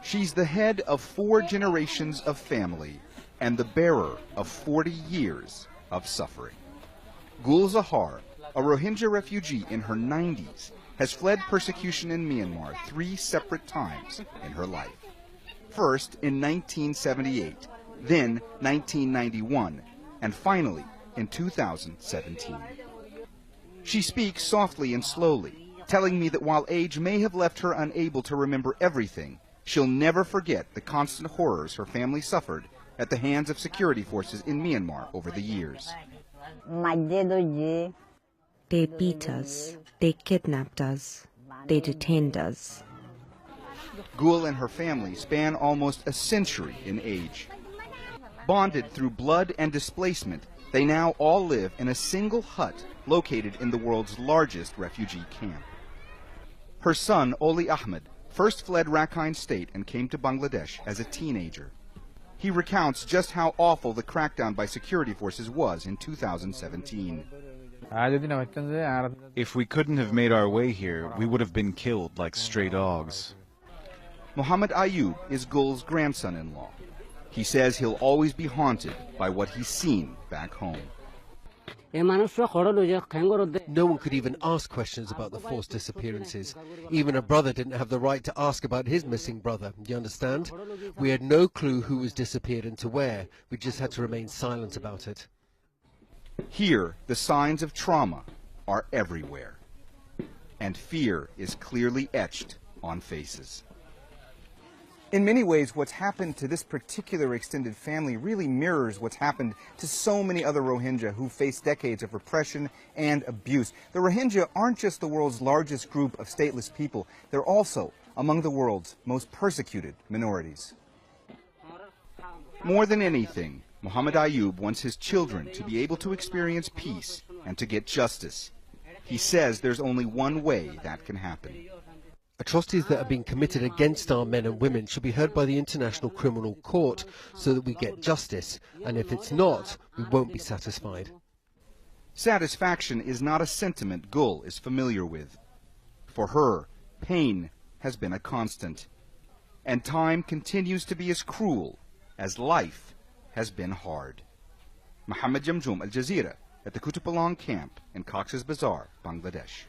She's the head of 4 generations of family and the bearer of 40 years of suffering. Gul Zahar, a Rohingya refugee in her 90s, has fled persecution in Myanmar 3 separate times in her life. First in 1978, then 1991, and finally in 2017. She speaks softly and slowly, telling me that while age may have left her unable to remember everything, she'll never forget the constant horrors her family suffered at the hands of security forces in Myanmar over the years. They beat us, they kidnapped us, they detained us. Gul and her family span almost a century in age. Bonded through blood and displacement, they now all live in a single hut located in the world's largest refugee camp. Her son, Oli Ahmed, first fled Rakhine State and came to Bangladesh as a teenager. He recounts just how awful the crackdown by security forces was in 2017. If we couldn't have made our way here, we would have been killed like stray dogs. Muhammad Ayub is Gul's grandson-in-law. He says he'll always be haunted by what he's seen back home. No one could even ask questions about the forced disappearances. Even a brother didn't have the right to ask about his missing brother. You understand? We had no clue who was disappeared and to where. We just had to remain silent about it. Here, the signs of trauma are everywhere. And fear is clearly etched on faces. In many ways, what's happened to this particular extended family really mirrors what's happened to so many other Rohingya who face decades of repression and abuse. The Rohingya aren't just the world's largest group of stateless people, they're also among the world's most persecuted minorities. More than anything, Muhammad Ayub wants his children to be able to experience peace and to get justice. He says there's only one way that can happen. Atrocities that are being committed against our men and women should be heard by the International Criminal Court so that we get justice, and if it's not, we won't be satisfied. Satisfaction is not a sentiment Gul is familiar with. For her, pain has been a constant, and time continues to be as cruel as life has been hard. Mohammed Jamjoom, Al Jazeera, at the Kutupalong camp in Cox's Bazar, Bangladesh.